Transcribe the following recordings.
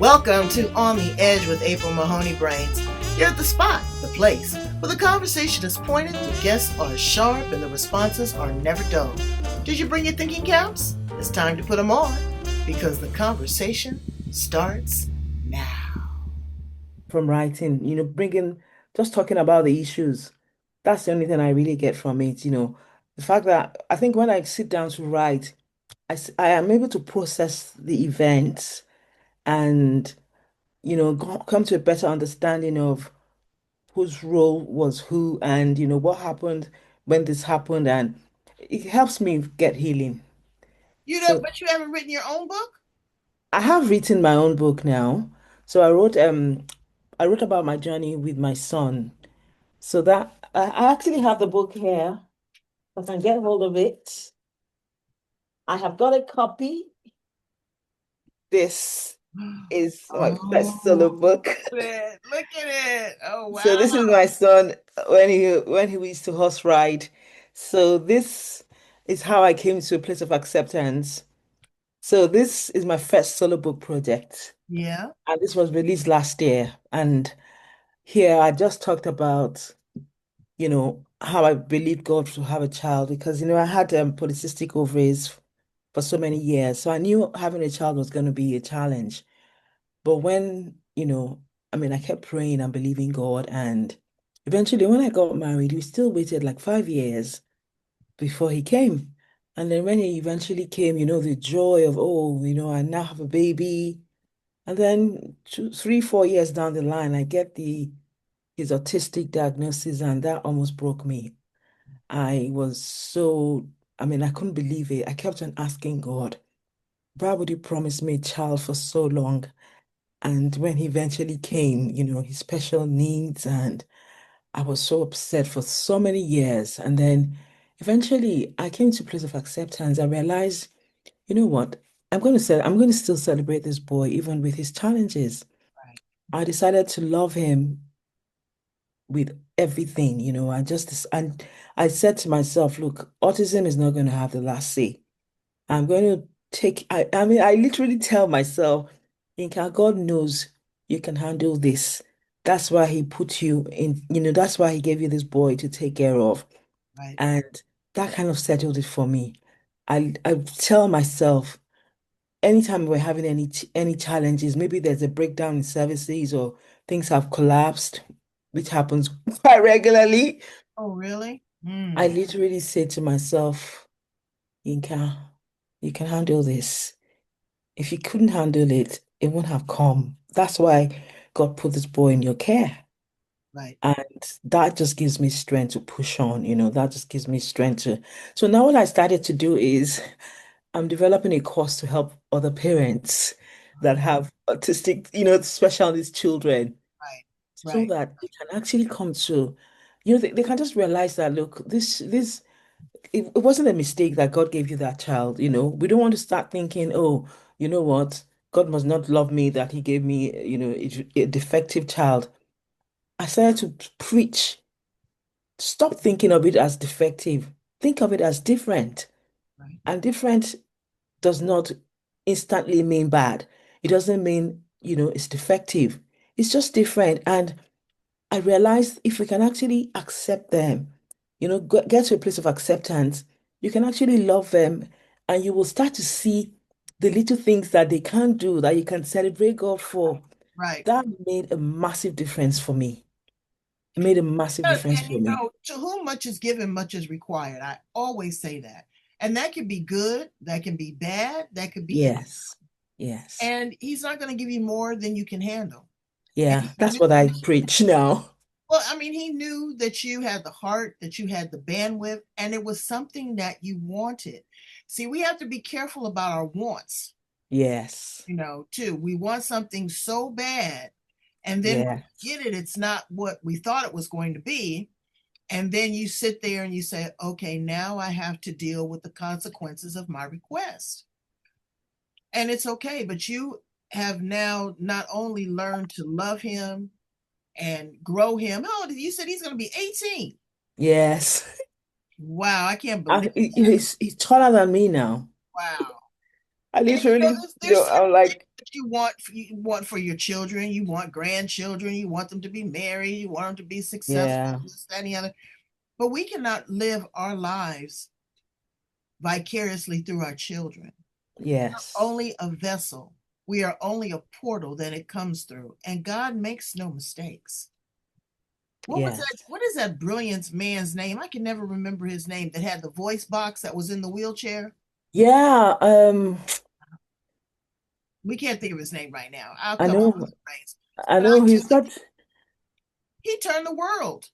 Welcome to On the Edge with April Mahoney Brains. You're at the spot, the place, where the conversation is pointed, the guests are sharp, and the responses are never dull. Did you bring your thinking caps? It's time to put them on, because the conversation starts now. From writing, just talking about the issues. That's the only thing I really get from it. The fact that I think when I sit down to write, I am able to process the events and, come to a better understanding of whose role was who and, what happened when this happened. And it helps me get healing. You know, So but you haven't written your own book? I have written my own book now. So I wrote about my journey with my son. So that I actually have the book here. If I can get hold of it. I have got a copy. This is my first solo Oh, book. look at it. Oh, So wow. this is my son when he used to horse ride. So this is how I came to a place of acceptance. So this is my first solo book project. Yeah. And this was released last year. And here I just talked about how I believed God to have a child because, I had polycystic ovaries for so many years. So I knew having a child was going to be a challenge. But I kept praying and believing God. And eventually, when I got married, we still waited like 5 years before he came. And then when he eventually came, the joy of, oh, I now have a baby. And then 3, 4 years down the line, I get his autistic diagnosis, and that almost broke me. I was so, I couldn't believe it. I kept on asking God, why would you promise me a child for so long? And when he eventually came, his special needs, and I was so upset for so many years. And then eventually I came to a place of acceptance. I realized, you know what? I'm going to still celebrate this boy, even with his challenges. Right. I decided to love him with everything, and I said to myself, look, autism is not going to have the last say. I'm going to I literally tell myself, Yinka, God knows you can handle this. That's why he put you in, that's why he gave you this boy to take care of. Right. And that kind of settled it for me. I tell myself, anytime we're having any challenges, maybe there's a breakdown in services or things have collapsed, which happens quite regularly, Oh, really? I Hmm. literally say to myself, Yinka, you can handle this. If you couldn't handle it, it wouldn't have come. That's why God put this boy in your care. Right. And that just gives me strength to push on, that just gives me strength to. So now what I started to do is I'm developing a course to help other parents that have autistic, special needs children Right. so Right. that they can actually come to, they can just realize that, look, it wasn't a mistake that God gave you that child. We don't want to start thinking, oh, you know what? God must not love me that he gave me, a defective child. I started to preach. Stop thinking of it as defective. Think of it as different. Right. And different does not instantly mean bad. It doesn't mean, it's defective. It's just different. And I realized if we can actually accept them, get to a place of acceptance, you can actually love them and you will start to see the little things that they can't do that you can celebrate God for. Right. That made a massive difference for me. It made a massive difference And for me. to whom much is given, much is required. I always say that. And that can be good, that can be bad, that could be, Yes. Yes. and he's not going to give you more than you can handle. And Yeah, he that's knew what I that preach now. well, I mean, he knew that you had the heart, that you had the bandwidth, and it was something that you wanted. See, we have to be careful about our wants, Yes. too. We want something so bad, and then when we Yes. get it, it's not what we thought it was going to be. And then you sit there and you say, okay, now I have to deal with the consequences of my request. And it's okay, but you have now not only learned to love him and grow him. How old is he? You said he's going to be 18. Yes. Wow, I can't believe He's taller than me now. wow. I And literally, there's certain I'm like, things you want for your children, you want grandchildren, you want them to be married, you want them to be successful, Yeah. this, that, and the other. But we cannot live our lives vicariously through our children. Yes. Only a vessel. We are only a portal that it comes through. And God makes no mistakes. What was that? Yes. What is that brilliant man's name? I can never remember his name that had the voice box that was in the wheelchair. Yeah. We can't think of his name right now. I'll I come up with know. the brains. I But I know he's tell you, such. he turned the world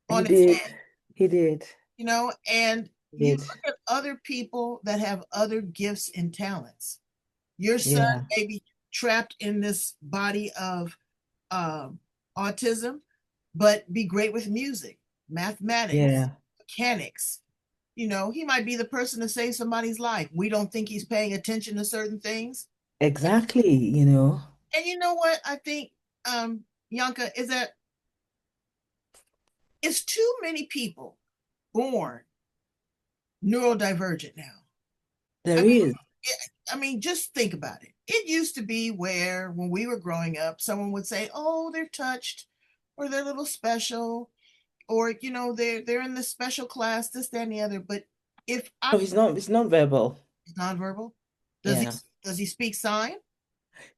He on its did. head, He did. and He you did. look at other people that have other gifts and talents. Your son Yeah. may be trapped in this body of um, autism, but be great with music, mathematics, Yeah. mechanics. He might be the person to save somebody's life. We don't think he's paying attention to certain things. Exactly. And you know what? I think, Yanka, is that it's too many people born neurodivergent now. I There mean, is. just think about it. It used to be where, when we were growing up, someone would say, "Oh, they're touched, or they're a little special, or they're in this special class, this, that, and the other." But if I No, he's not verbal. nonverbal, does he Yeah. does he speak sign?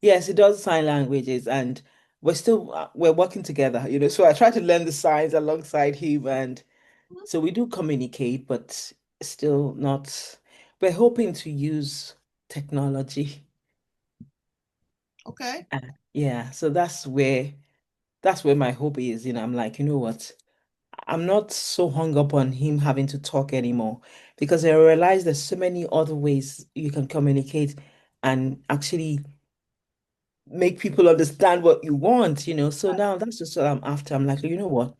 Yes, he does sign languages and we're working together, So I try to learn the signs alongside him and so we do communicate, but still not. We're hoping to use technology. Okay, Uh, yeah, so that's where my hope is. I'm like, you know what? I'm not so hung up on him having to talk anymore because I realize there's so many other ways you can communicate and actually make people understand what you want. So now that's just what I'm after. I'm like, you know what?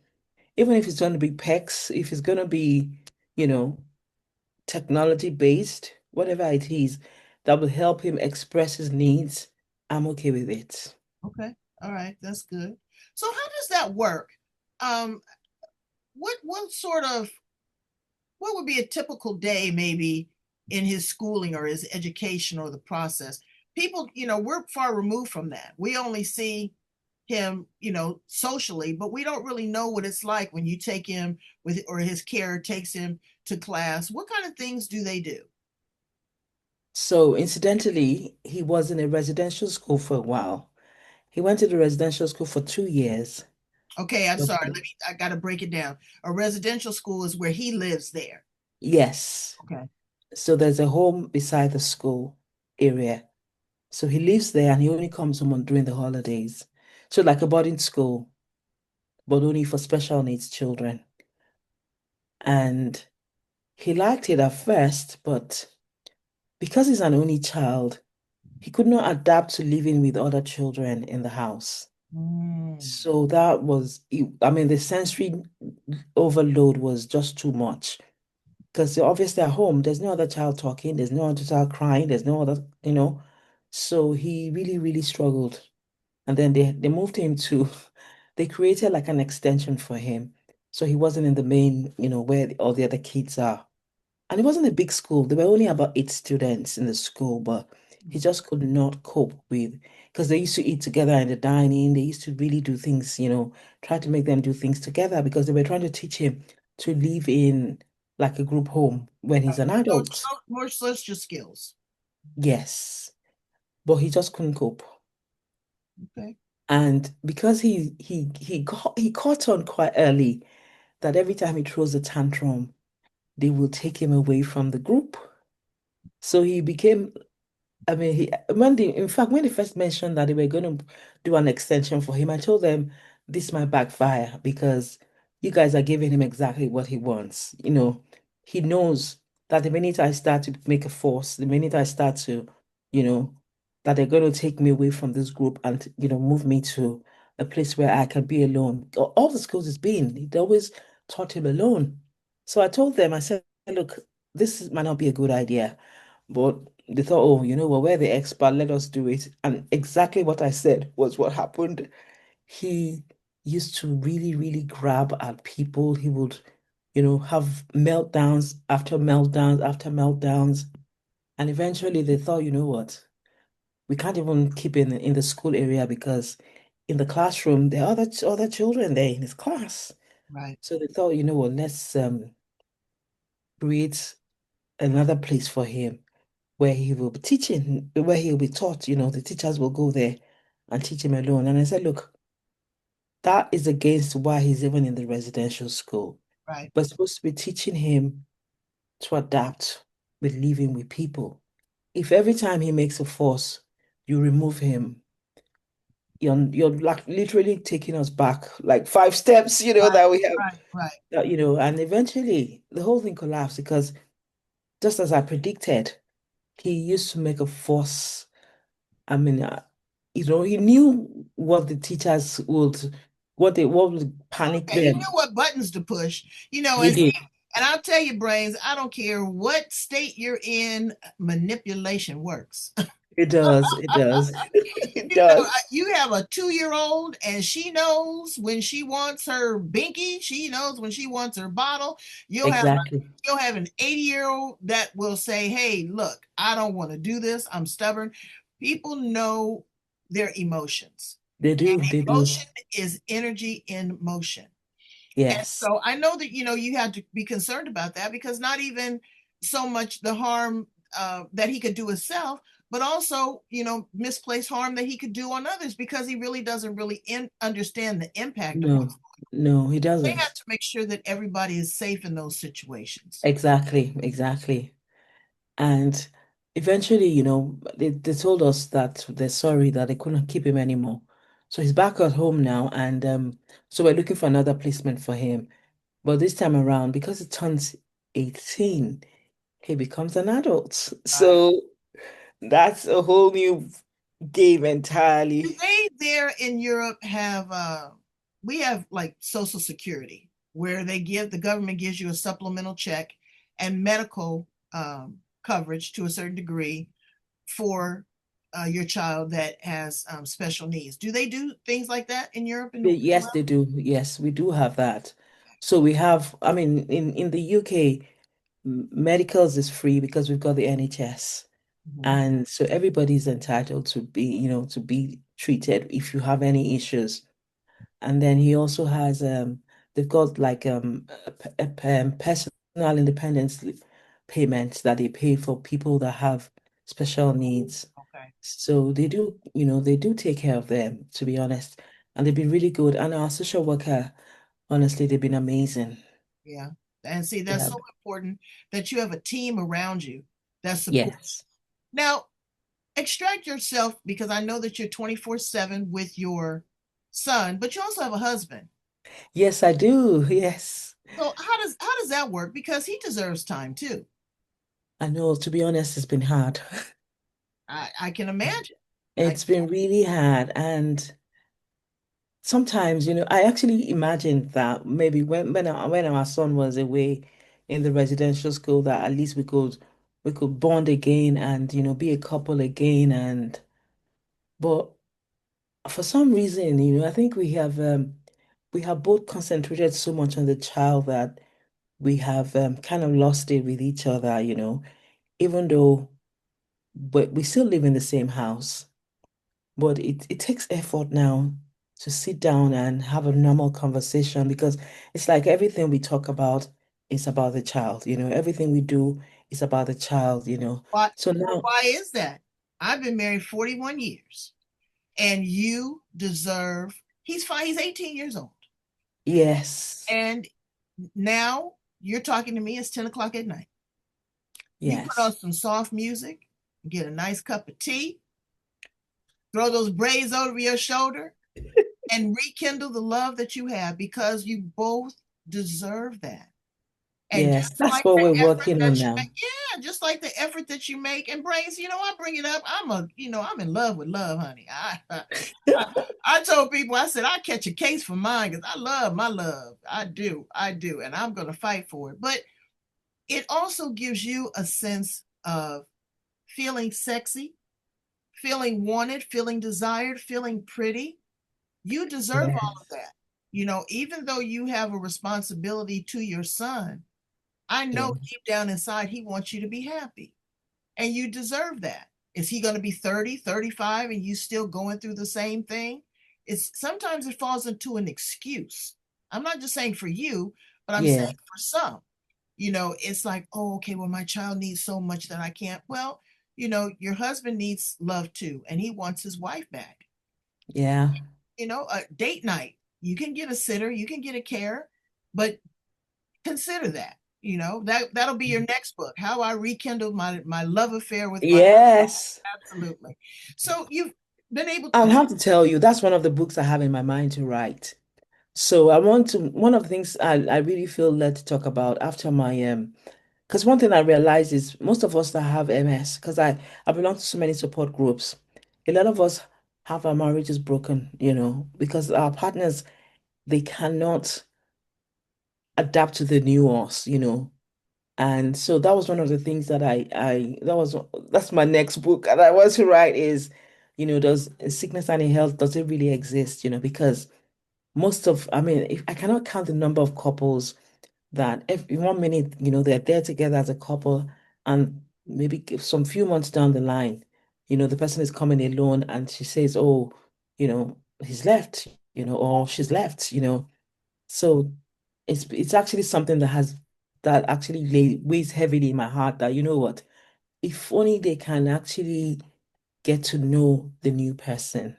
Even if it's going to be PECs, if it's going to be, you know, technology based, whatever it is that will help him express his needs, I'm okay with it. okay, all right, that's good. So how does that work? Um, what would be a typical day maybe in his schooling or his education or the process? People, we're far removed from that. We only see him, socially, but we don't really know what it's like when you take him with, or his care takes him to class. What kind of things do they do? So, incidentally, he was in a residential school for a while. He went to the residential school for 2 years. Okay, I'm So, sorry. I got to break it down. A residential school is where he lives there. yes. Okay. So, there's a home beside the school area. So, he lives there and he only comes home during the holidays. So, like a boarding school, but only for special needs children. And he liked it at first, but because he's an only child, he could not adapt to living with other children in the house. Mm, So that was, I mean, the sensory overload was just too much. Because obviously at home, there's no other child talking, there's no other child crying, there's no other. So he really, really struggled. And then they moved him to, they created like an extension for him. So he wasn't in the main, where all the other kids are. And it wasn't a big school. There were only about 8 students in the school, but he just could not cope with because they used to eat together in the dining. They used to really do things, try to make them do things together because they were trying to teach him to live in like a group home when he's an so, adult. more social skills. Yes, but he just couldn't cope. Okay. And because he caught on quite early that every time he throws a tantrum, they will take him away from the group. So he became I mean, in fact, when they first mentioned that they were going to do an extension for him, I told them this might backfire because you guys are giving him exactly what he wants. He knows that the minute I start to make a force, the minute I start to, you know, that they're going to take me away from this group and, move me to a place where I can be alone. All the schools he's been, they always taught him alone. So I told them, I said, look, might not be a good idea. But they thought, oh, what, we're the expert, let us do it. And exactly what I said was what happened. He used to really, really grab at people. He would, have meltdowns after meltdowns after meltdowns. And eventually they thought, you know what, we can't even keep in the school area because in the classroom there are other children there in his class. Right, So they thought, you know what, let's create another place for him where he will be teaching, where he will be taught, the teachers will go there and teach him alone. And I said, look, that is against why he's even in the residential school. right, We're supposed to be teaching him to adapt with living with people. If every time he makes a fuss, you remove him, you're like literally taking us back like 5 steps, right, that we have, right, right. and eventually the whole thing collapsed because just as I predicted, he used to make a fuss. I mean, he knew what the teachers what would panic And he them. knew what buttons to push, He did. and I'll tell you, Brains, I don't care what state you're in, manipulation works. It does. It does. It You know, does. you have a 2-year-old and she knows when she wants her binky, she knows when she wants her bottle. Exactly. You'll have an 80-year-old that will say, hey, look, I don't want to do this, I'm stubborn. People know their emotions, They and do. They do. emotion is energy in motion. And Yes. so I know that you have to be concerned about that, because not even so much the harm that he could do himself, but also misplaced harm that he could do on others, because he really doesn't really understand the impact of No. what's. No, he They have doesn't. to make sure that everybody is safe in those situations. Exactly. Exactly. And eventually, they told us that they're sorry that they couldn't keep him anymore. So he's back at home now, and so we're looking for another placement for him. But this time around, because he turns 18, he becomes an adult. Right. So that's a whole new game Do entirely. they there in Europe have we have like social security, where the government gives you a supplemental check and medical coverage to a certain degree for your child that has special needs. Do they do things like that in Europe and Yes, well? they do. Yes, we do have that. So we have, I mean, in the UK, medicals is free because we've got the NHS. Mhm. And so everybody's entitled to be treated if you have any issues. And then he also has they've got like personal independence payments that they pay for people that have special needs. Okay. So they do take care of them, to be honest. And they've been really good. And our social worker, honestly, they've been amazing. Yeah. And see, They that's so have. important that you have a team around you that support. Yes. Now, extract yourself, because I know that you're 24/7 with your son, but you also have a husband. Yes, I do. Yes. So how does that work? Because he deserves time too. I know, to be honest, it's been hard. I can imagine. I It's been really hard. And sometimes, I actually imagined that maybe when our son was away in the residential school, that at least we could bond again and, be a couple again. But for some reason, I think we have both concentrated so much on the child that we have kind of lost it with each other, even though but we still live in the same house. But it takes effort now to sit down and have a normal conversation because it's like everything we talk about is about the child, everything we do is about the child. why So now, why is that? I've been married 41 years, and you deserve. He's fine. He's 18 years old, yes, and now you're talking to me. It's 10 o'clock at night. You put on yes, some soft music, get a nice cup of tea, throw those braids over your shoulder, and rekindle the love that you have, because you both deserve that. And yes, just that's like what the we're effort working on that you now. make, yeah, just like the effort that you make, and Brains, I bring it up. I'm in love with love, honey. I told people, I said, I catch a case for mine because I love my love. I do, and I'm going to fight for it. But it also gives you a sense of feeling sexy, feeling wanted, feeling desired, feeling pretty. You deserve all of Yes, that. Even though you have a responsibility to your son, I yeah, know deep down inside he wants you to be happy, and you deserve that. Is he going to be 30, 35, and you still going through the same thing? It's sometimes it falls into an excuse. I'm not just saying for you, but I'm saying Yeah. for some. It's like, oh, okay, well, my child needs so much that I can't. Well, your husband needs love too, and he wants his wife back. Yeah. A date night. You can get a sitter, you can get a care, but consider that. That'll be your next book. How I rekindled my love affair with my Yes. absolutely. So you've been able to I'll do have to tell you, that's one of the books I have in my mind to write. So one of the things I really feel led to talk about after my because one thing I realize is most of us that have MS, because I belong to so many support groups, a lot of us have our marriages broken, because our partners, they cannot adapt to the new us, And so that was one of the things that that's my next book and I want to write is, does sickness and in health, does it really exist? Because I mean, if I cannot count the number of couples that every 1 minute, they're there together as a couple, and maybe some few months down the line, the person is coming alone and she says, oh, he's left, or she's left, So it's actually something that actually weighs heavily in my heart that, you know what, if only they can actually get to know the new person.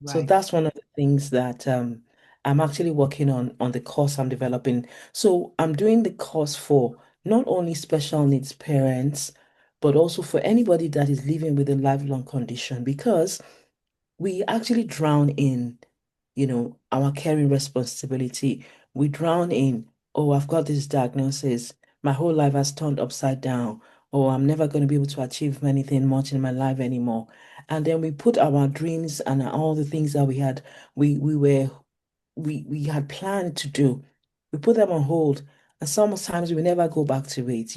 So right, that's one of the things that I'm actually working on the course I'm developing. So I'm doing the course for not only special needs parents, but also for anybody that is living with a lifelong condition, because we actually drown in, our caring responsibility. We drown in, oh, I've got this diagnosis. My whole life has turned upside down. Oh, I'm never going to be able to achieve anything much in my life anymore. And then we put our dreams and all the things that we had planned to do. We put them on hold, and sometimes we never go back to it.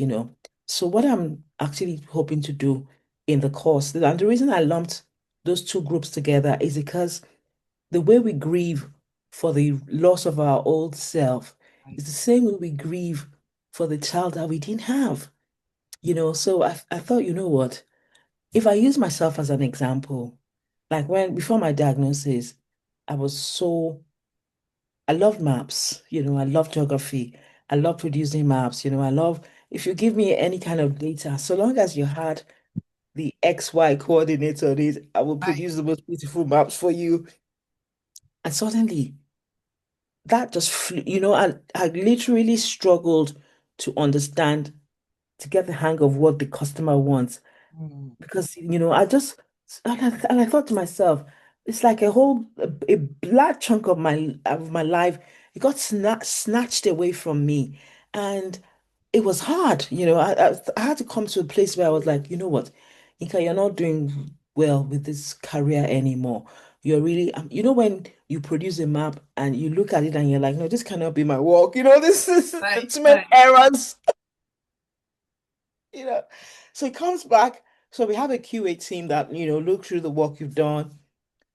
So what I'm actually hoping to do in the course, and the reason I lumped those two groups together is because the way we grieve for the loss of our old self right. is the same way we grieve for the child that we didn't have. So I thought, you know what? If I use myself as an example, like before my diagnosis, I was so I love maps, I love geography. I love producing maps, if you give me any kind of data, so long as you had the XY coordinates on it, I will Right. produce the most beautiful maps for you. And suddenly that just flew, I literally struggled to understand, to get the hang of what the customer wants. Mm, Because I just and I thought to myself, it's like a black chunk of my life. It got snatched away from me, and it was hard. I had to come to a place where I was like, you know what, Inka, you're not doing well with this career anymore. You're really, when you produce a map and you look at it and you're like, no, this cannot be my work. This is right, too many right. errors. you know. So it comes back. So we have a QA team that, look through the work you've done.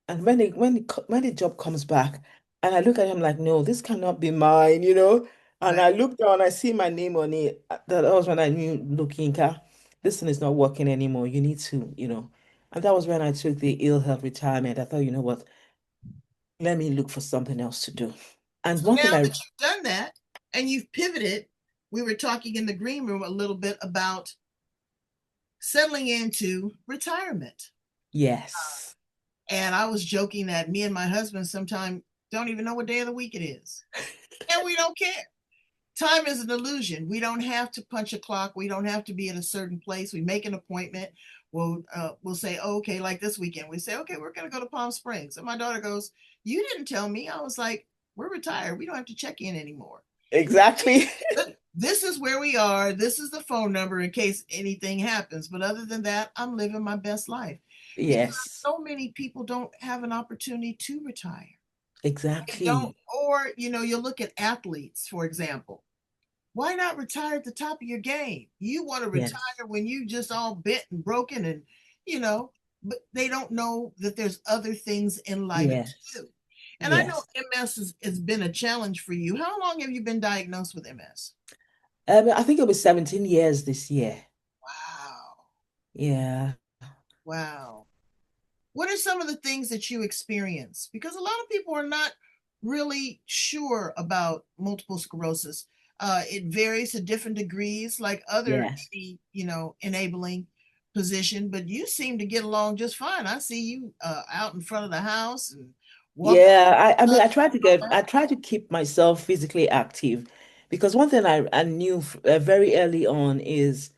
And when the job comes back, and I look at him like, no, this cannot be mine. And Right. I look down, I see my name on it. That was when I knew, look, Yinka, this thing is not working anymore. You need to. And that was when I took the ill health retirement. I thought, you know what, let me look for something else to do. And So one now thing I that you've done that and you've pivoted, we were talking in the green room a little bit about settling into retirement. yes. And I was joking that me and my husband sometimes don't even know what day of the week it is. And we don't care. Time is an illusion. We don't have to punch a clock. We don't have to be in a certain place. We make an appointment. We'll say, oh, okay, like this weekend, we say, okay, we're gonna go to Palm Springs. And my daughter goes, you didn't tell me. I was like, we're retired. We don't have to check in anymore. Exactly. This is where we are. This is the phone number in case anything happens. But other than that, I'm living my best life because Yes, so many people don't have an opportunity to retire. They don't, exactly. or you look at athletes, for example. Why not retire at the top of your game? You want to Yes. retire when you just all bent and broken and you know, but they don't know that there's other things in life to Yes. do. And I know Yes. MS has been a challenge for you. How long have you been diagnosed with MS? I think it was 17 years this year. Wow. Yeah. Wow. What are some of the things that you experience? Because a lot of people are not really sure about multiple sclerosis. It varies to different degrees, like other Yes. enabling position. But you seem to get along just fine. I see you out in front of the house and walking. Yeah, I mean, I try to keep myself physically active because one thing I knew very early on is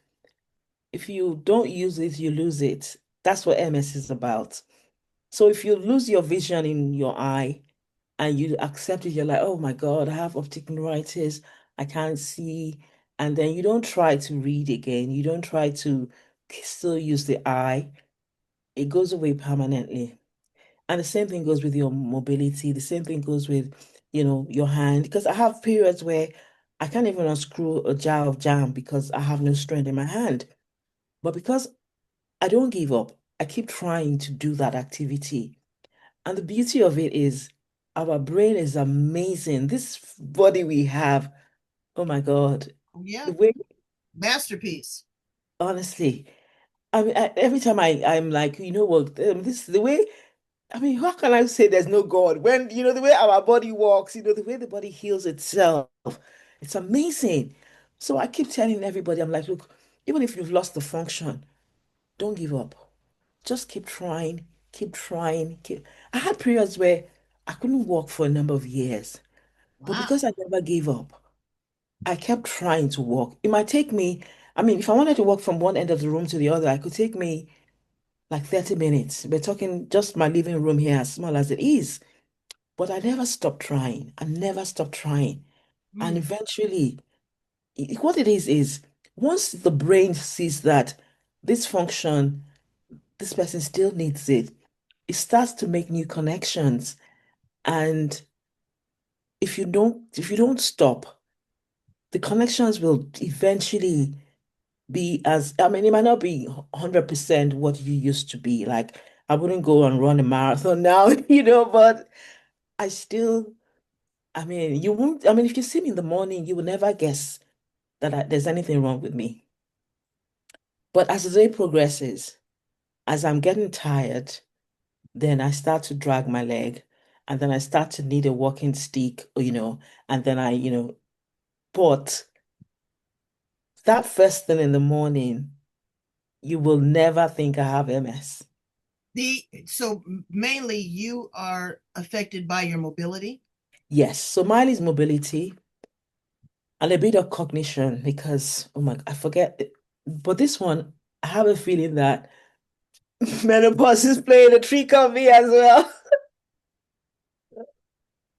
if you don't use it, you lose it. That's what MS is about. So if you lose your vision in your eye and you accept it, you're like, oh my God, I have optic neuritis, I can't see. And then you don't try to read again. You don't try to still use the eye. It goes away permanently. And the same thing goes with your mobility. The same thing goes with, your hand. Because I have periods where I can't even unscrew a jar of jam because I have no strength in my hand. But because I don't give up, I keep trying to do that activity. And the beauty of it is our brain is amazing. This body we have, oh my God. Yeah, The way, masterpiece. honestly, I mean, every time I'm like, you know what, this the way. I mean, how can I say there's no God when, the way our body works, the way the body heals itself, it's amazing. So I keep telling everybody, I'm like, look, even if you've lost the function, don't give up. Just keep trying, keep trying. I had periods where I couldn't walk for a number of years, but Wow. because I never gave up, I kept trying to walk. It might take me, I mean, if I wanted to walk from one end of the room to the other, it could take me like 30 minutes. We're talking just my living room here, as small as it is. But I never stopped trying. I never stopped trying. And Mm. eventually, what it is once the brain sees that this function, this person still needs it, it starts to make new connections. And if you don't stop, the connections will eventually be as, I mean, it might not be 100% what you used to be. Like, I wouldn't go and run a marathon now, but I still I mean, you won't, I mean, if you see me in the morning, you will never guess that there's anything wrong with me. But as the day progresses, as I'm getting tired, then I start to drag my leg, and then I start to need a walking stick, and then but that first thing in the morning, you will never think I have MS. So mainly you are affected by your mobility. Yes, so mine is mobility and a bit of cognition because, oh my, I forget. But this one, I have a feeling that menopause is playing a trick on me as well.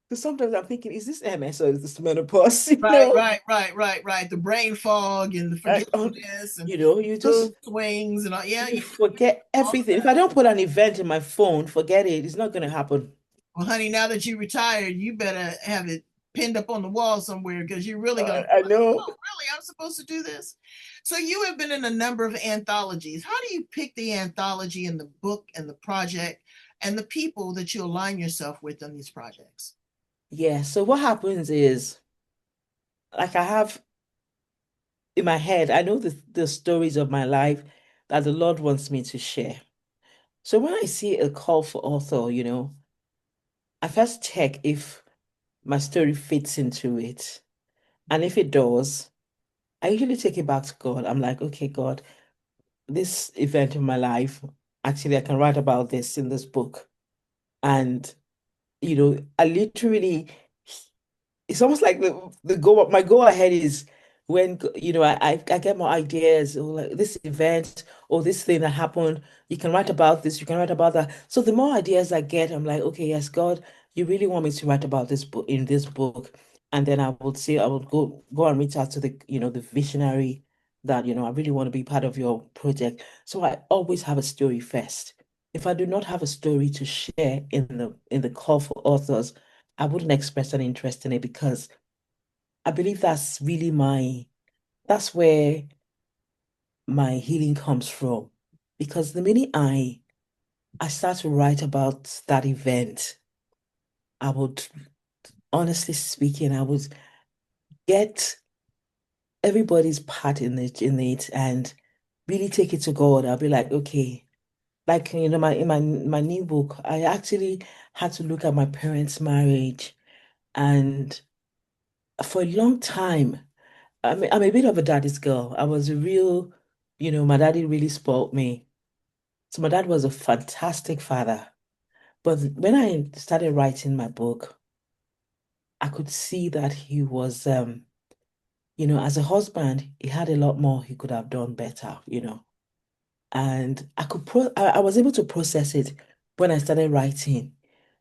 Because sometimes I'm thinking, is this MS or is this menopause? Right, right, right, right, right. The brain fog and the I, um, forgetfulness and you mood just swings and all. Yeah, you forget all of everything. If I that. don't put an event in my phone, forget it. It's not going to happen. Well, honey, now that you retired, you better have it pinned up on the wall somewhere because you're really gonna be I like, know. oh, really? I'm supposed to do this? So you have been in a number of anthologies. How do you pick the anthology and the book and the project and the people that you align yourself with on these projects? Yeah. So what happens is, like I have in my head, I know the stories of my life that the Lord wants me to share. So when I see a call for author, I first check if my story fits into it. And if it does, I usually take it back to God. I'm like, okay, God, this event in my life, actually, I can write about this in this book. And, I literally it's almost like the go my go ahead is when I get more ideas or like this event or this thing that happened. You can write about this, you can write about that. So the more ideas I get, I'm like, okay, yes, God, you really want me to write about this book in this book. And then I would go and reach out to the visionary that, I really want to be part of your project. So I always have a story first. If I do not have a story to share in the call for authors, I wouldn't express an interest in it because I believe that's where my healing comes from. Because the minute I start to write about that event, I would, honestly speaking, I would get everybody's part in it and really take it to God. I'll be like, okay, like my in my new book, I actually had to look at my parents' marriage, and for a long time, I'm a bit of a daddy's girl. I was a real, my daddy really spoiled me. So my dad was a fantastic father. But when I started writing my book, I could see that he was, as a husband, he had a lot more he could have done better. And I was able to process it when I started writing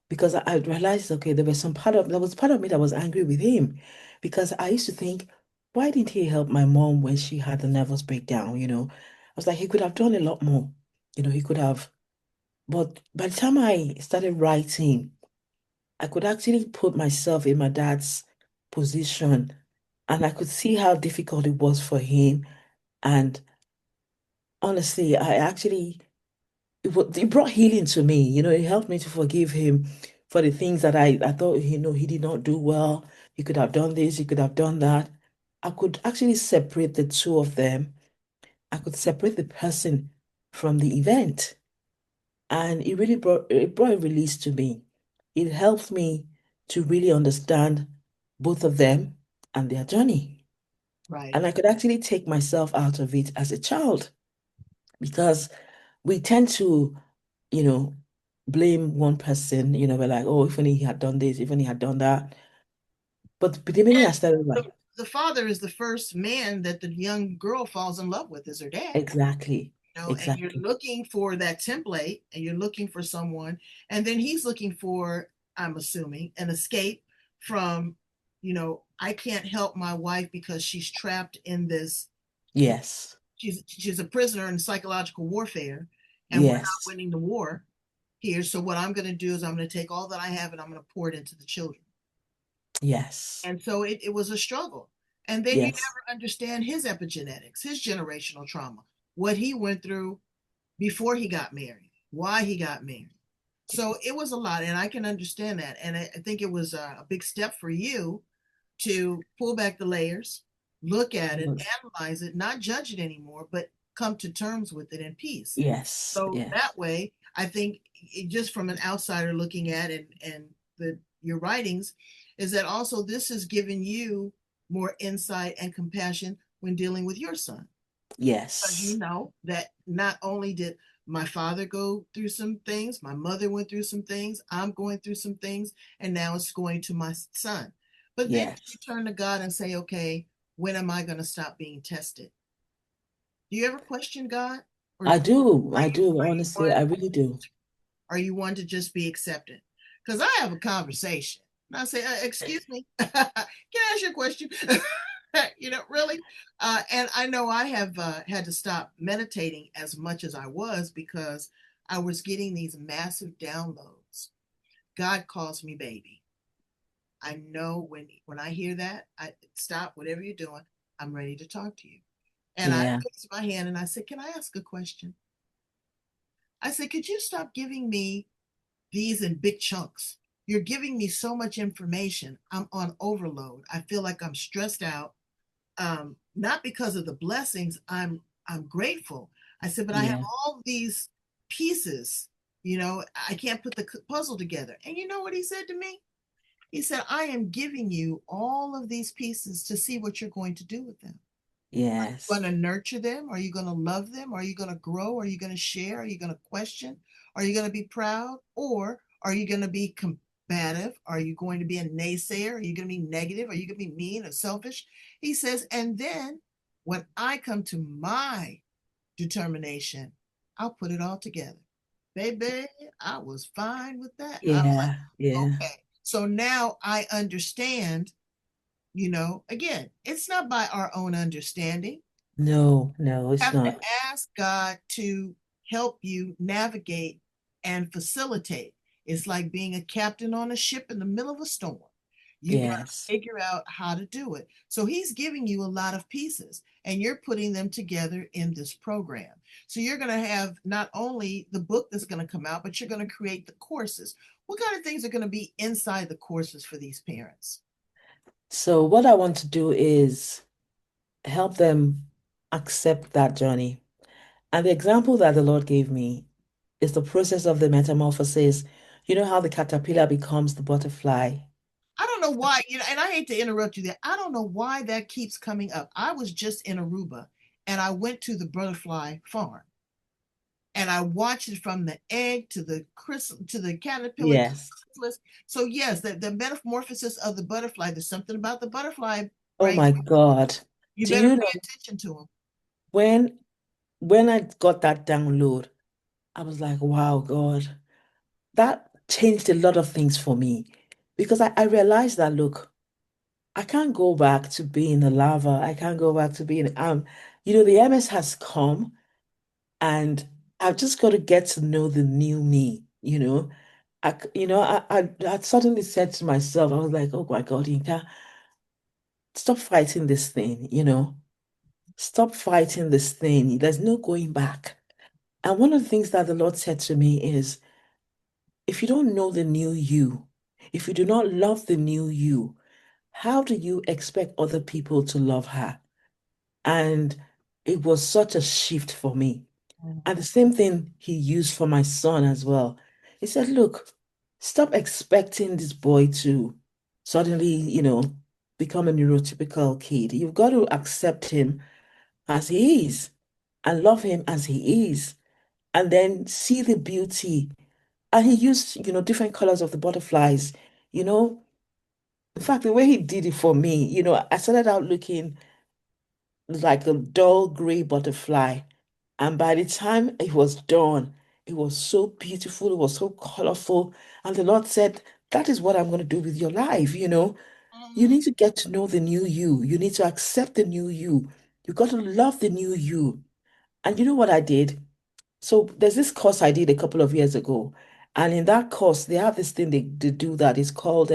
because I realized, okay, there was part of me that was angry with him because I used to think, why didn't he help my mom when she had the nervous breakdown? I was like, he could have done a lot more. He could have. But by the time I started writing, I could actually put myself in my dad's position and I could see how difficult it was for him. And honestly, it brought healing to me. It helped me to forgive him for the things that I thought, he did not do well. He could have done this, he could have done that. I could actually separate the two of them. I could separate the person from the event. And it brought a release to me. It helped me to really understand both of them and their journey. Right. And I could actually take myself out of it as a child because we tend to, you know, blame one person, we're like, oh, if only he had done this, if only he had done that. But the minute I And started the, like, the father is the first man that the young girl falls in love with is her dad. exactly, And you're exactly. looking for that template and you're looking for someone, and then he's looking for, I'm assuming, an escape from, I can't help my wife because she's trapped in this, Yes, she's a prisoner in psychological warfare, and we're not yes, winning the war here. So what I'm going to do is I'm going to take all that I have and I'm going to pour it into the children. yes, And so it was a struggle. And then you yes, never understand his epigenetics, his generational trauma, what he went through before he got married, why he got married. So it was a lot, and I can understand that. And I think it was a big step for you to pull back the layers, look at it, analyze it, not judge it anymore, but come to terms with it in peace. yes, So yes, that way, I think just from an outsider looking at it and your writings, is that also this has given you more insight and compassion when dealing with your son, because you yes, know that not only did my father go through some things, my mother went through some things, I'm going through some things, and now it's going to my son. But then you yes. turn to God and say, okay, when am I going to stop being tested? Do you ever question God? Or are I you do, honestly, I really do. to just be accepted? Because I have a conversation and I say, excuse me, can I ask you a question? Really. And I know I have had to stop meditating as much as I was because I was getting these massive downloads. God calls me baby. I know when I hear that, I stop whatever you're doing. I'm ready to talk to you. And I Yeah, raised my hand and I said, can I ask a question? I said, could you stop giving me these in big chunks? You're giving me so much information. I'm on overload. I feel like I'm stressed out. Not because of the blessings. I'm grateful. I said, but I have yeah, all these pieces. I can't put the puzzle together. And you know what he said to me? He said, I am giving you all of these pieces to see what you're going to do with them. Going yes, to nurture them? Are you going to love them? Are you going to grow? Are you going to share? Are you going to question? Are you going to be proud? Or are you going to be combative? Are you going to be a naysayer? Are you going to be negative? Are you going to be mean or selfish? He says, and then when I come to my determination, I'll put it all together. Baby, I was fine with that. I was yeah, like, yeah. okay. So now I understand, again, it's not by our own understanding. No, no, it's Have to not. ask God to help you navigate and facilitate. It's like being a captain on a ship in the middle of a storm. You got to Yes. figure out how to do it. So he's giving you a lot of pieces and you're putting them together in this program. So you're going to have not only the book that's going to come out, but you're going to create the courses. What kind of things are going to be inside the courses for these parents? So what I want to do is help them accept that journey. And the example that the Lord gave me, It's the process of the metamorphosis. You know how the caterpillar becomes the butterfly? I don't know why, and I hate to interrupt you there. I don't know why that keeps coming up. I was just in Aruba and I went to the butterfly farm and I watched it from the egg to the caterpillar to the Yes. chrysalis. So yes, the metamorphosis of the butterfly. There's something about the butterfly Oh brain. my God. You Do better you pay know attention to them. when I got that download, I was like, wow, God, that changed a lot of things for me because I realized that look, I can't go back to being a lover. I can't go back to being the MS has come and I've just got to get to know the new me, you know. I suddenly said to myself, I was like, oh my God, Yinka, stop fighting this thing, you know. Stop fighting this thing. There's no going back. And one of the things that the Lord said to me is, if you don't know the new you, if you do not love the new you, how do you expect other people to love her? And it was such a shift for me. And the same thing he used for my son as well. He said, look, stop expecting this boy to suddenly, become a neurotypical kid. You've got to accept him as he is and love him as he is, and then see the beauty. And he used, different colors of the butterflies, you know. In fact, the way he did it for me, I started out looking like a dull gray butterfly. And by the time it was done, it was so beautiful, it was so colorful. And the Lord said, that is what I'm going to do with your life, you know. You Mhm. need to get to know the new you. You need to accept the new you. You got to love the new you. And you know what I did? So there's this course I did a couple of years ago. And in that course, they have this thing they do that is called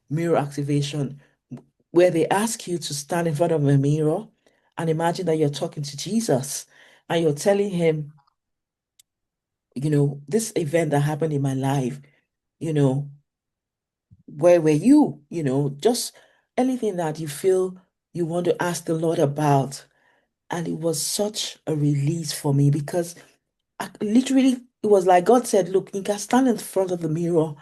mirror activation, where they ask you to stand in front of a mirror and imagine that you're talking to Jesus and you're telling him, this event that happened in my life, you know, where were you? Just anything that you feel you want to ask the Lord about. And it was such a release for me because literally it was like God said, look, you can stand in front of the mirror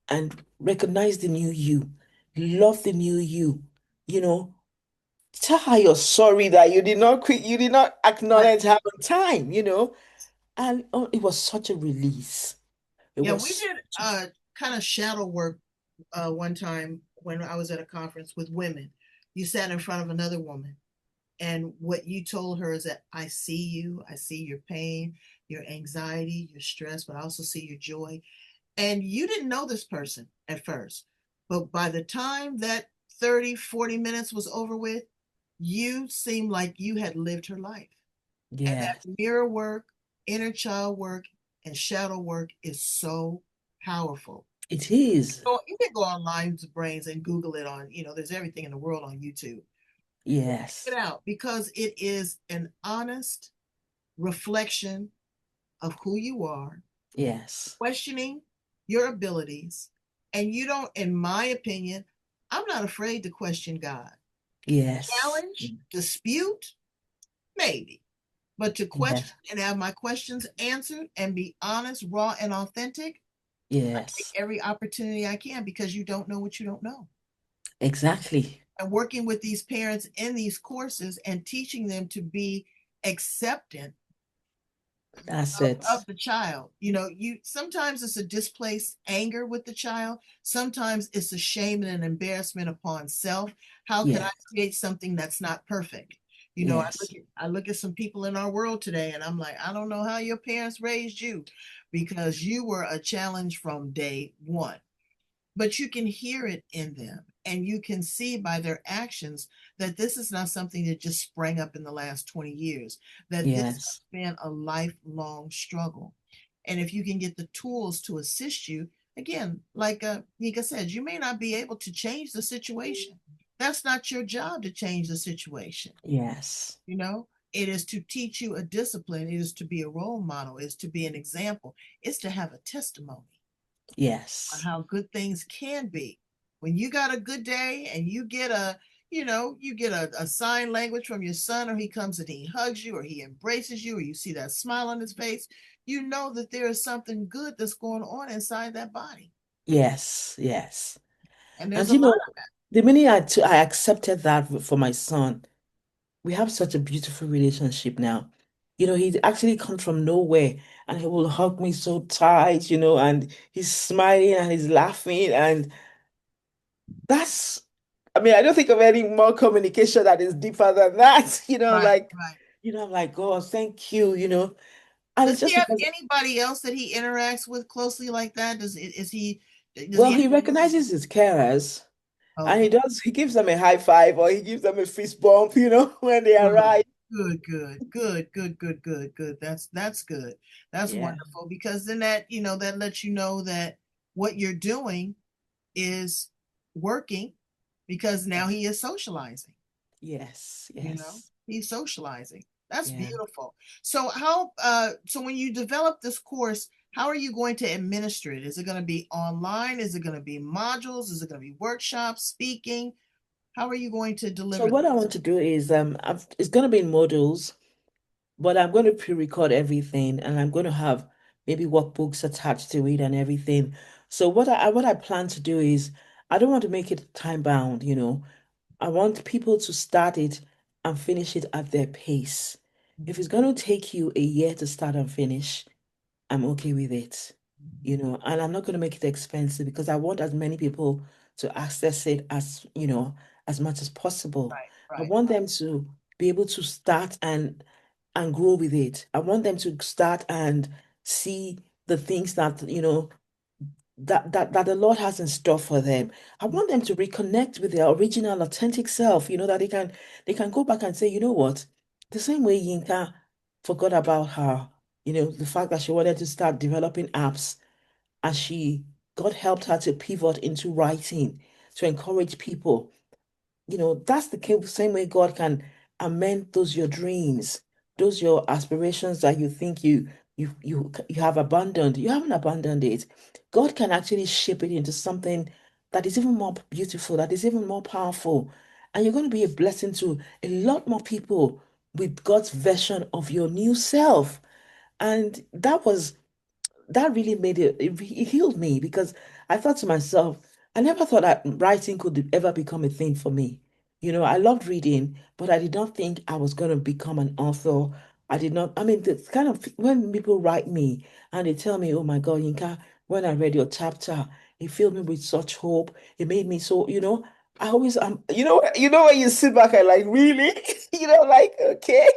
and recognize the new you, love the new you, you know, tell her you're sorry that you did not quit, you did not Right. acknowledge her on time, and oh, it was such a release. It Yeah, we was did kind of shadow work one time when I was at a conference with women. You sat in front of another woman, and what you told her is that I see you, I see your pain, your anxiety, your stress, but I also see your joy. And you didn't know this person at first, but by the time that 30, 40 minutes was over with, you seemed like you had lived her life. And yeah, that mirror work, inner child work, and shadow work is so powerful. it is. So you can go online to Brains and Google it on, there's everything in the world on YouTube. Check it Yes, out because it is an honest reflection of who you are, yes, questioning your abilities. And you don't, in my opinion, I'm not afraid to question God. yes, Challenge, dispute, maybe. But to yes, question and have my questions answered and be honest, raw, and authentic, I take yes, every opportunity I can because you don't know what you don't know. exactly. And working with these parents in these courses and teaching them to be acceptant That's of it. the child. You sometimes it's a displaced anger with the child. Sometimes it's a shame and an embarrassment upon self. How can I Yeah, create something that's not perfect? yes, I look at some people in our world today and I'm like, I don't know how your parents raised you because you were a challenge from day one, but you can hear it in them and you can see by their actions that this is not something that just sprang up in the last 20 years, that this has yes, been a lifelong struggle. And if you can get the tools to assist you, again, like Yinka said, you may not be able to change the situation. That's not your job to change the situation. yes, It is to teach you a discipline, it is to be a role model, it is to be an example, it's to have a testimony on yes, how good things can be. When you got a good day and you get you get a sign language from your son, or he comes and he hugs you, or he embraces you, or you see that smile on his face, you know that there is something good that's going on inside that body. Yes, yes. And there's And a lot of that. the minute I accepted that for my son, we have such a beautiful relationship now. He actually comes from nowhere and he will hug me so tight, and he's smiling and he's laughing. And that's, I mean, I don't think of any more communication that is deeper than that. Right, right. I'm like, oh, thank you, And it's Does he just have because, anybody else that he interacts with closely like that? Does well, he have? he recognizes his carers. And Okay. he gives them a high five or he gives them a fist bump, when they Good, arrive. good. That's good. That's Yeah. wonderful, because then that lets you know that what you're doing is working, because now he is socializing, Yes, you know. yes. He's socializing. That's Yeah. beautiful. So when you develop this course, how are you going to administer it? Is it going to be online? Is it going to be modules? Is it going to be workshops, speaking? How are you going to So deliver what I this? want to do is it's going to be in modules, but I'm going to pre-record everything and I'm going to have maybe workbooks attached to it and everything. So what I plan to do is I don't want to make it time bound, I want people to start it and finish it at their pace. If it's going to take you a year to start and finish, I'm okay with it, and I'm not going to make it expensive because I want as many people to access it as much as possible. Right, I right, want right. them to be able to start and grow with it. I want them to start and see the things that the Lord has in store for them. I want them to reconnect with their original, authentic self, that they can go back and say, you know what, the same way Yinka forgot about her, the fact that she wanted to start developing apps and God helped her to pivot into writing to encourage people. That's the same way God can amend those your dreams, those your aspirations that you think you have abandoned. You haven't abandoned it. God can actually shape it into something that is even more beautiful, that is even more powerful. And you're going to be a blessing to a lot more people with God's version of your new self. And that really it healed me because I thought to myself, I never thought that writing could ever become a thing for me. I loved reading, but I did not think I was going to become an author. I did not, I mean, the kind of when people write me and they tell me, oh my God, Yinka, when I read your chapter, it filled me with such hope. It made me so, I always when you sit back and like, really? Like, okay,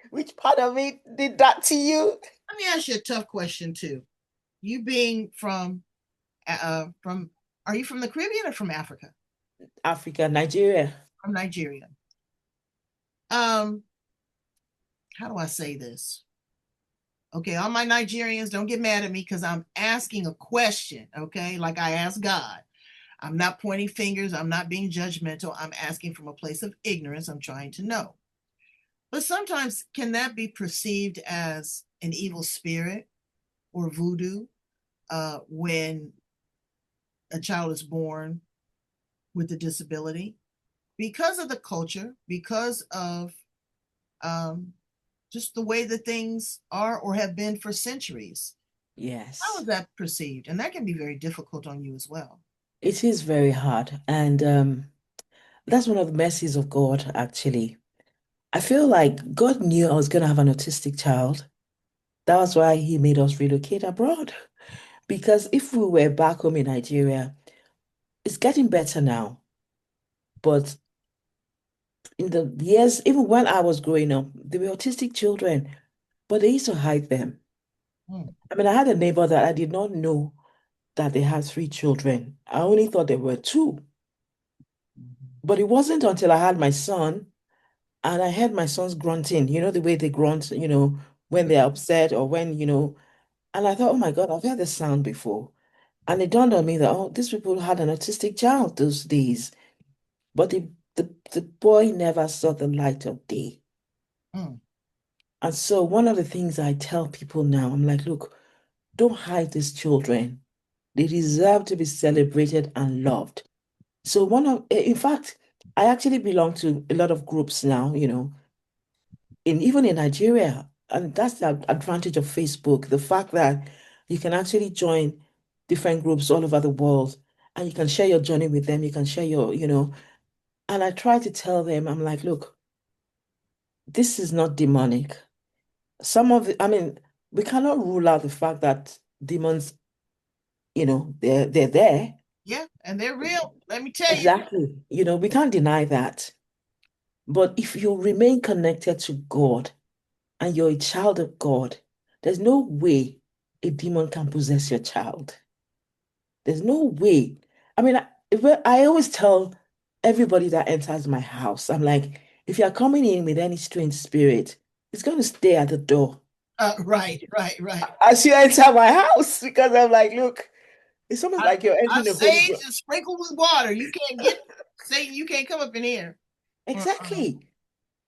which part of it did that to you? Let me ask you a tough question too. You being from, are you from the Caribbean or from Africa? Africa, Nigeria. From Nigeria. Um, how do I say this? Okay, all my Nigerians, don't get mad at me because I'm asking a question, okay? Like I asked God. I'm not pointing fingers, I'm not being judgmental. I'm asking from a place of ignorance. I'm trying to know. But sometimes can that be perceived as an evil spirit or voodoo when a child is born with a disability? Because of the culture, because of um, just the way that things are or have been for centuries. How Yes, is that perceived? And that can be very difficult on you as well. it is very hard. And that's one of the mercies of God, actually. I feel like God knew I was going to have an autistic child. That was why He made us relocate abroad. Because if we were back home in Nigeria, it's getting better now. But in the years, even when I was growing up, there were autistic children, but they used to hide them. Mm. I mean, I had a neighbor that I did not know that they had three children. I only thought there were two. But it wasn't until I had my son and I heard my son's grunting, the way they grunt, when they're upset or and I thought, oh my God, I've heard this sound before. And it dawned on me that, oh, these people had an autistic child those days. But the boy never saw the light of day. Mm. And so one of the things I tell people now, I'm like, look, don't hide these children. They deserve to be celebrated and loved. So in fact, I actually belong to a lot of groups now, even in Nigeria. And that's the advantage of Facebook, the fact that you can actually join different groups all over the world and you can share your journey with them. You can share and I try to tell them, I'm like, look, this is not demonic. I mean, we cannot rule out the fact that demons, they're there. Yeah, and they're real. Let me tell you. Exactly. We can't deny that. But if you remain connected to God and you're a child of God, there's no way a demon can possess your child. There's no way. I mean, I always tell everybody that enters my house, I'm like, if you're coming in with any strange spirit, it's going to stay at the door Right, right, right. as you enter my house because I'm like, look, it's almost I, like you're I entering the holy sage ground. and sprinkle with water. You can't get Satan. You can't come up in here. Uh-uh. Exactly.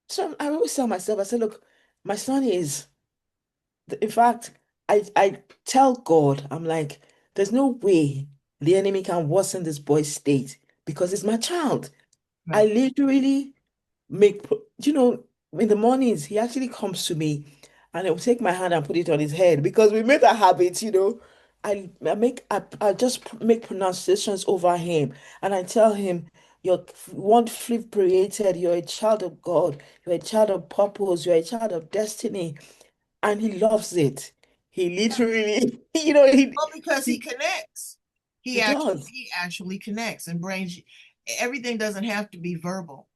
So I always tell myself, I say, look, my son is, in fact, I tell God, I'm like, there's no way the enemy can worsen this boy's state because it's my child. I Right. literally in the mornings, he actually comes to me and he'll take my hand and put it on his head because we made a habit. I just make pronunciations over him and I tell him, you're wonderfully created, you're a child of God, you're a child of purpose, you're a child of destiny. And he loves it. He literally, Well, because he he, connects. he does. He actually connects and brings you. Everything doesn't have to be verbal.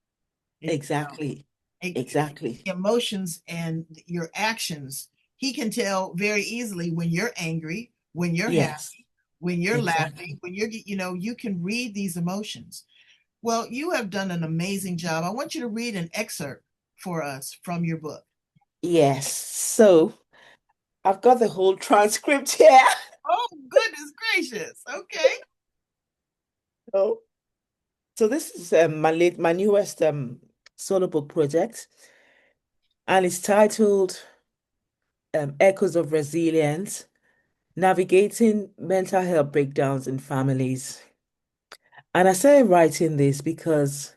It, Exactly. it, Exactly. emotions and your actions. He can tell very easily when you're angry, when you're Yes, happy, when you're laughing, exactly. when you can read these emotions. Well, you have done an amazing job. I want you to read an excerpt for us from your book. Yes. So I've got the whole transcript here. Oh, goodness gracious. Okay. So, so this is my newest solo book project, and it's titled Echoes of Resilience: Navigating Mental Health Breakdowns in Families. And I started writing this because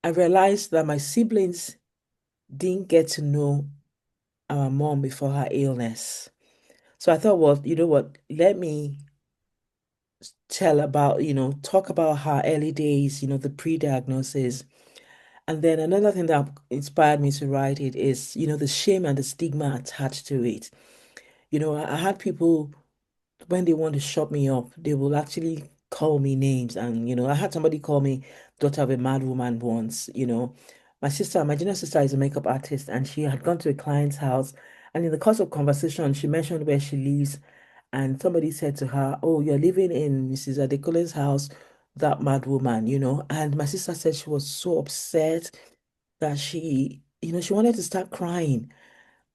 I realized that my siblings didn't get to know our mom before her illness. So I thought, well, you know what? Let me talk about her early days, the pre-diagnosis. And then another thing that inspired me to write it is, the shame and the stigma attached to it. I had people when they want to shut me up, they will actually call me names. And, I had somebody call me daughter of a mad woman once. My junior sister is a makeup artist and she had gone to a client's house. And in the course of conversation, she mentioned where she lives. And somebody said to her, oh, you're living in Mrs. Adekole's house, that mad woman. And my sister said she was so upset that she wanted to start crying.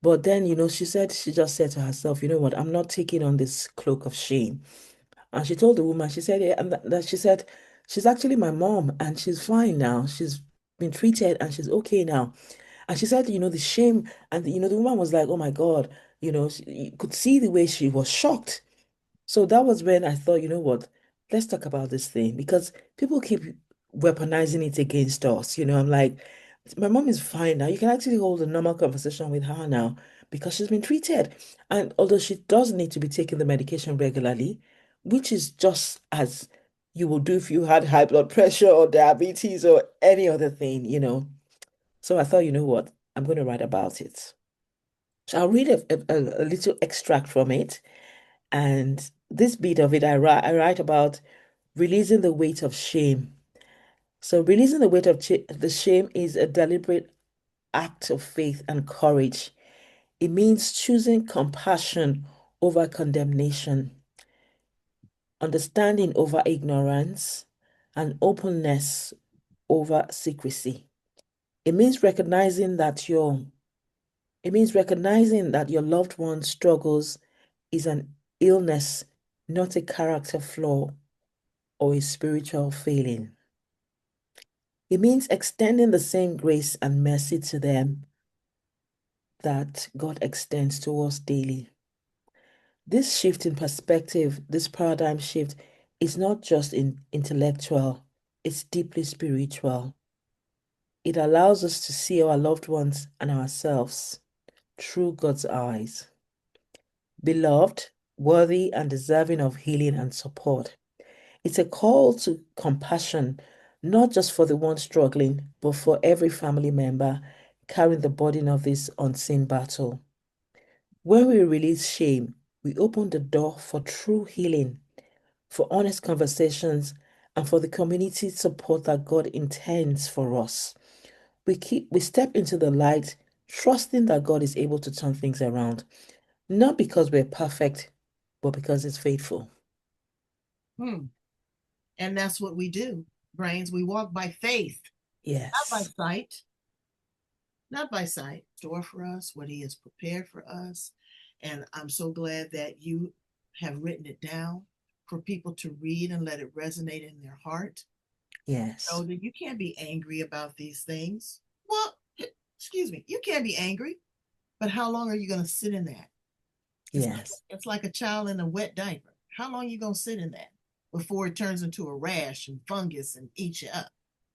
But then, she just said to herself, you know what, I'm not taking on this cloak of shame. And she told the woman, she said, yeah, and that she said, she's actually my mom and she's fine now. She's been treated and she's okay now. And she said, the shame, and the woman was like, oh my God, you could see the way she was shocked. So that was when I thought, you know what, let's talk about this thing because people keep weaponizing it against us. I'm like, my mom is fine now. You can actually hold a normal conversation with her now because she's been treated. And although she does need to be taking the medication regularly, which is just as you would do if you had high blood pressure or diabetes or any other thing. So I thought, you know what, I'm going to write about it. So I'll read a little extract from it. And this bit of it, I write about releasing the weight of shame. So, releasing the weight of the shame is a deliberate act of faith and courage. It means choosing compassion over condemnation, understanding over ignorance, and openness over secrecy. It means recognizing that your loved one's struggles is an illness, not a character flaw or a spiritual failing. It means extending the same grace and mercy to them that God extends to us daily. This shift in perspective, this paradigm shift, is not just intellectual, It's deeply spiritual. It allows us to see our loved ones and ourselves through God's eyes. Beloved, worthy, and deserving of healing and support. It's a call to compassion, not just for the one struggling, but for every family member carrying the burden of this unseen battle. When we release shame, we open the door for true healing, for honest conversations, and for the community support that God intends for us. We step into the light, trusting that God is able to turn things around, not because we're perfect, but because it's faithful. Hmm. And that's what we do, brains. We walk by faith, not by Yes. sight, not by sight. Store for us what He has prepared for us. And I'm so glad that you have written it down for people to read and let it resonate in their heart. Yes. Know that you can't be angry about these things. Well, excuse me, you can't be angry, but how long are you going to sit in that? Yes. It's like a child in a wet diaper. How long are you going to sit in that before it turns into a rash and fungus and eats you up?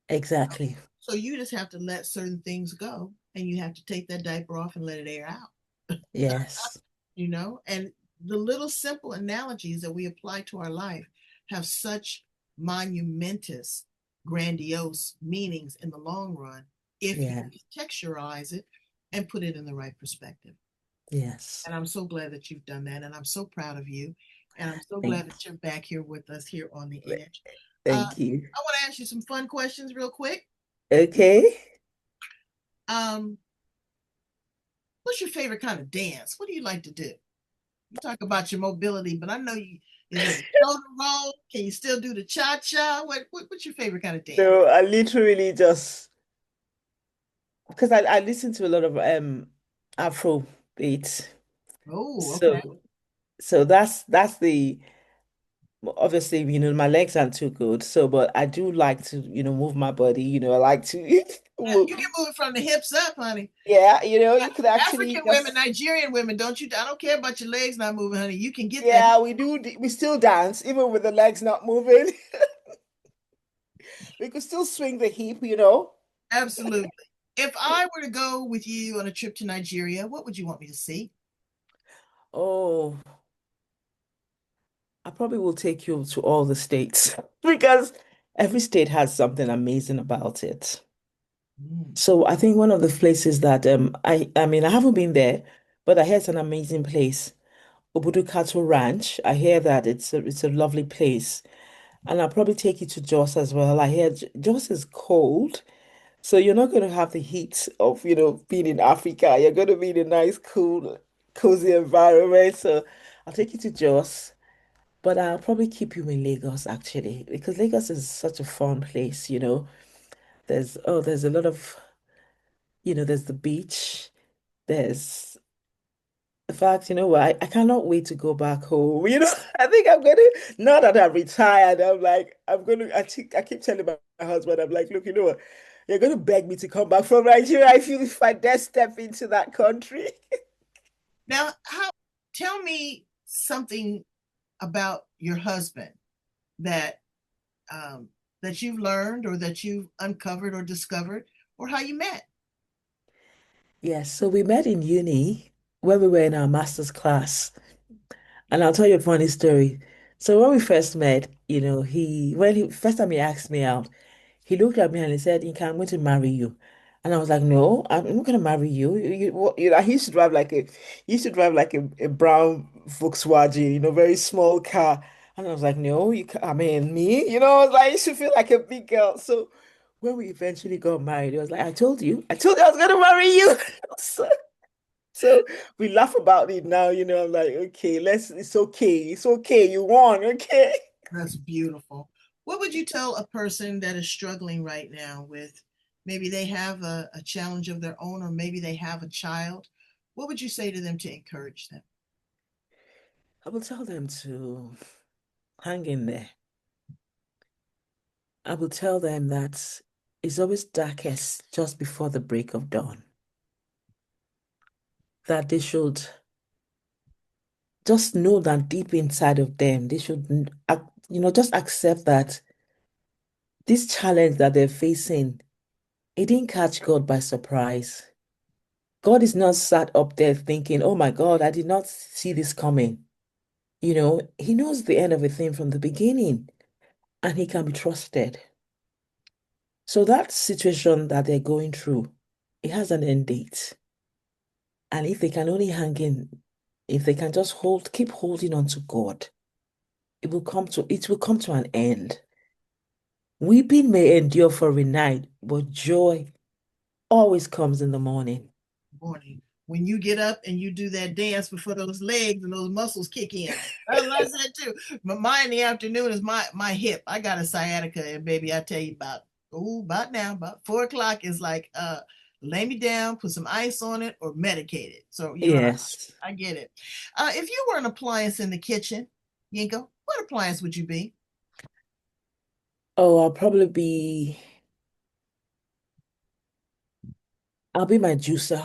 Exactly. So you just have to let certain things go and you have to take that diaper off and let it air out, Yes. and the little simple analogies that we apply to our life have such monumentous, grandiose meanings in the long run if you Yeah. texturize it and put it in the right perspective. Yes. And I'm so glad that you've done that. And I'm so proud of you. And I'm so glad Thank, that you're back here with us here on the edge. thank you. I want to ask you some fun questions real quick. Okay. Um, what's your favorite kind of dance? What do you like to do? You talk about your mobility, but I know you, is it a shoulder roll? Can you still do the cha-cha? What's your favorite kind of dance? No, I literally just because I listen to a lot of Afro beats. Oh, okay. So that's the obviously, my legs aren't too good. So but I do like to, move my body, I like to move. You can move it from the hips up, honey. Yeah, you could actually African women, just Nigerian women, don't you? I don't care about your legs not moving, honey. You can get that. yeah, we still dance even with the legs not moving. We could still swing the hip. Absolutely. If I were to go with you on a trip to Nigeria, what would you want me to see? Oh, I probably will take you to all the states because every state has something amazing about it. Mm. So I think one of the places that I mean I haven't been there, but I hear it's an amazing place. Obudu Cattle Ranch. I hear that it's a lovely place. And I'll probably take you to Jos as well. I hear Jos is cold, so you're not going to have the heat of, being in Africa. You're going to be in a nice, cool, cozy environment. So I'll take you to Jos. But I'll probably keep you in Lagos actually, because Lagos is such a fun place. There's a lot of, there's the beach, there's in fact, you know what, I cannot wait to go back home. I think I'm gonna, now that I'm retired, I'm like, I keep telling my husband, I'm like, look, you know what, you're gonna beg me to come back from Nigeria. I feel if I dare step into that country. Now, tell me something about your husband that um, that you've learned or that you've uncovered or discovered, or how you met. Yes, so we met in uni when we were in our master's class. And I'll tell you a funny story. So when we first met, when he first time he asked me out, he looked at me and he said, Yinka, I'm going to marry you. And I was like, no, I'm not going to marry you. He used to drive like a brown Volkswagen, very small car. And I was like, no, I mean, me, I was like, I used to feel like a big girl. So when we eventually got married, it was like, I told you I was going to marry you. So we laugh about it now, I'm like, okay, it's okay, you won, okay. That's beautiful. What would you tell a person that is struggling right now with maybe they have a challenge of their own, or maybe they have a child? What would you say to them to encourage them? I will tell them to hang in there. I will tell them that it's always darkest just before the break of dawn. That they should just know that deep inside of them, they should, just accept that this challenge that they're facing, it didn't catch God by surprise. God is not sat up there thinking, oh my God, I did not see this coming. He knows the end of a thing from the beginning and he can be trusted. So that situation that they're going through, it has an end date. And if they can only hang in, if they can just keep holding on to God, it will come to an end. Weeping may endure for a night, but joy always comes in the morning. Morning. When you get up and you do that dance before those legs and those muscles kick in. That's what I said too. But mine in the afternoon is my hip. I got a sciatica, and baby, I tell you about now, about 4 o'clock is like lay me down, put some ice on it, or medicate it. So Yes. I get it. If you were an appliance in the kitchen, Yinka, what appliance would you be? Oh, I'll be my juicer.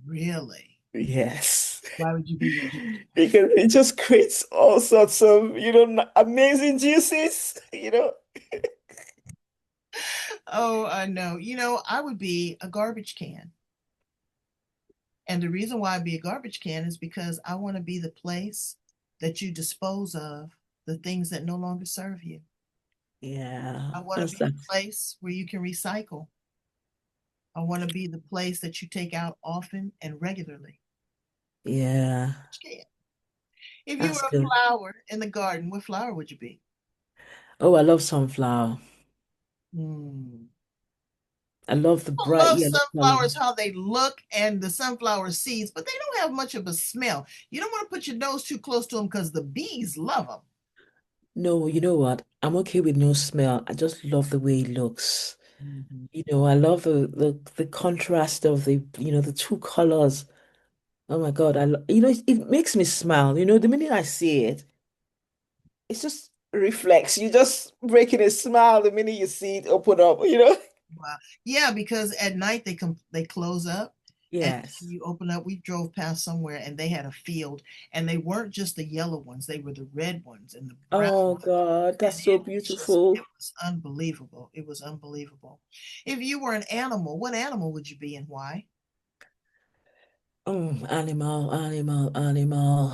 Really? Yes. Why would you be the juicer? Because it just creates all sorts of, amazing juices. Oh, I know. I would be a garbage can. And the reason why I'd be a garbage can is because I want to be the place that you dispose of the things that no longer serve you. Yeah, I want to that's be that. the place where you can recycle. I want to be the place that you take out often and regularly. Yeah, If you that's were a good. flower in the garden, what flower would you be? Oh, I love sunflower. Hmm. I love the I bright love yellow color. sunflowers, how they look, and the sunflower seeds, but they don't have much of a smell. You don't want to put your nose too close to them because the bees love them. No, you know what? I'm okay with no smell. I just love the way it looks. Mhm. I love the contrast of the two colors. Oh my God, it makes me smile. The minute I see it, it's just reflex. You just breaking a smile the minute you see it open up. Wow. Yeah, because at night they close up, and Yes. you open up. We drove past somewhere and they had a field, and they weren't just the yellow ones, they were the red ones and the brown Oh ones. God, And that's so it beautiful. was unbelievable. It was unbelievable. If you were an animal, what animal would you be and why? Animal, animal, animal.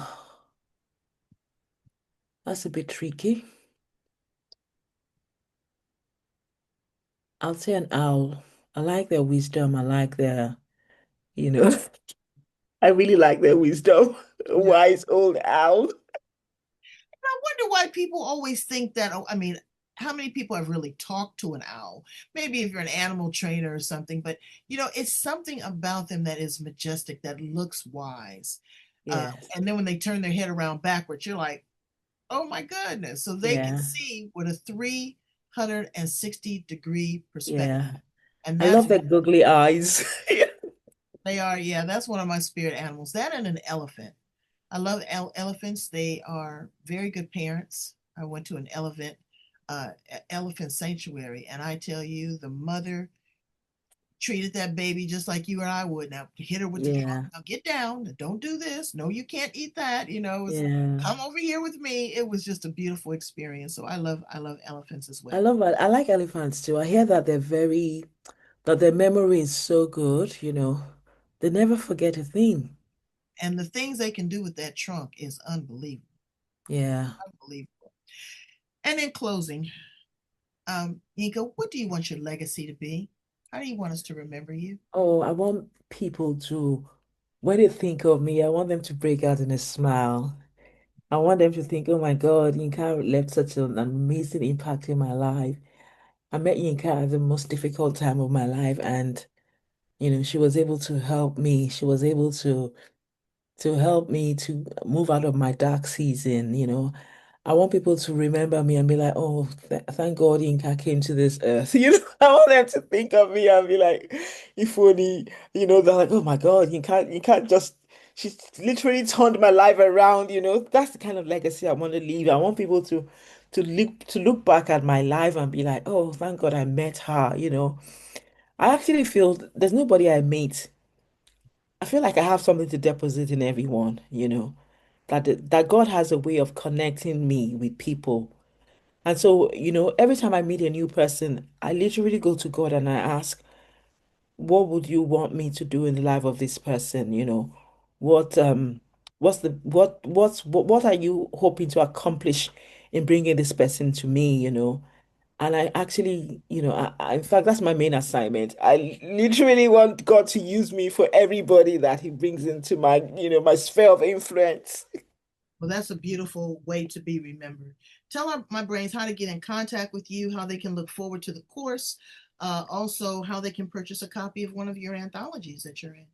That's a bit tricky. I'll say an owl. I like their wisdom. I like you know, I really like their wisdom. A Yeah. wise old owl. I wonder why people always think that. Oh, I mean, how many people have really talked to an owl? Maybe if you're an animal trainer or something, but it's something about them that is majestic, that looks wise. Yes. And then when they turn their head around backwards, you're like, oh my goodness. So they can Yeah. see with a 360-degree perspective. Yeah. And I that's love their googly eyes. they are, yeah, that's one of my spirit animals. That and an elephant. I love elephants. They are very good parents. I went to an elephant sanctuary, and I tell you, the mother treated that baby just like you and I would. Now hit her with the trunk. Yeah. Now get down. Don't do this. No, you can't eat that. It's Yeah. come over here with me. It was just a beautiful experience. So I love elephants as I well. love I like elephants too. I hear that that their memory is so good. They never forget a thing. And the things they can do with that trunk is unbelievable. Yeah. Unbelievable. And in closing, Yinka, what do you want your legacy to be? How do you want us to remember you? Oh, I want people to, when they think of me, I want them to break out in a smile. I want them to think, oh my God, Yinka left such an amazing impact in my life. I met Yinka at the most difficult time of my life, and she was able to help me. She was able to help me to move out of my dark season. I want people to remember me and be like, oh, thank God Yinka came to this earth. I want them to think of me and be like, if only, they're like, oh my God, you can't just, she literally turned my life around. That's the kind of legacy I want to leave. I want people to look back at my life and be like, oh, thank God I met her. I actually feel there's nobody I meet. I feel like I have something to deposit in everyone. That God has a way of connecting me with people And so, every time I meet a new person, I literally go to God and I ask, what would you want me to do in the life of this person? What what's the what are you hoping to accomplish in bringing this person to me, And I actually, in fact, that's my main assignment. I literally want God to use me for everybody that He brings into my sphere of influence. Well, that's a beautiful way to be remembered. Tell my brains how to get in contact with you, how they can look forward to the course, also how they can purchase a copy of one of your anthologies that you're in.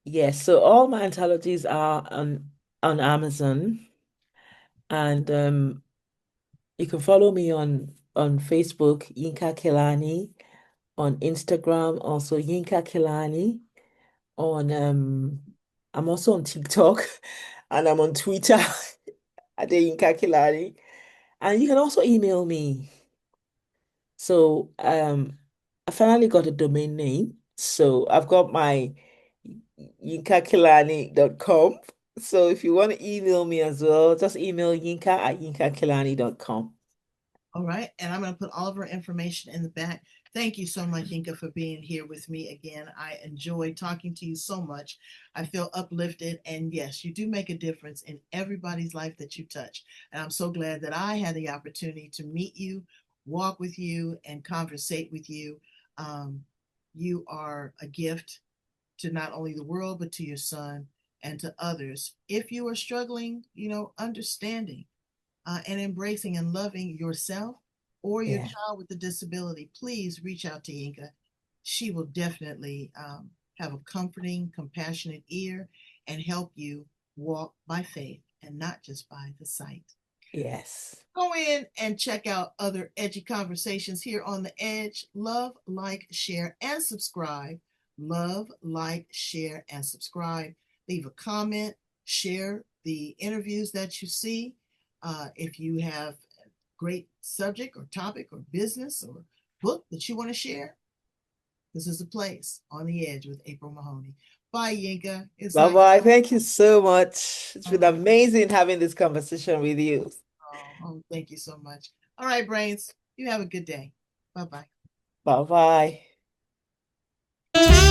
Yes, so all my anthologies are on Amazon, and you can follow me on Facebook, Yinka Kilani, on Instagram, also Yinka Kilani, on I'm also on TikTok and I'm on Twitter, Adeyinka Kilani. And you can also email me. So I finally got a domain name. So I've got my yinkakilani.com. So if you want to email me as well, just email yinka@yinkakilani.com. All right. And I'm going to put all of our information in the back. Thank you so much, Yinka, for being here with me again. I enjoy talking to you so much. I feel uplifted. And yes, you do make a difference in everybody's life that you touch. And I'm so glad that I had the opportunity to meet you, walk with you, and conversate with you. Um, you are a gift to not only the world, but to your son and to others. If you are struggling, understanding and embracing and loving yourself or your Yeah. child with a disability, please reach out to Yinka. She will definitely have a comforting, compassionate ear and help you walk by faith and not just by the sight. Yes. Go in and check out other edgy conversations here on The Edge. Love, like, share, and subscribe. Love, like, share, and subscribe. Leave a comment, share the interviews that you see. If you have a great subject or topic or business or book that you want to share, this is the place on the edge with April Mahoney. Bye, Yinka. It's Bye like, bye. Thank you so much. It's been oh, amazing having this conversation with you. thank you so much. All right, Brains, you have a good day. Bye bye. Bye bye.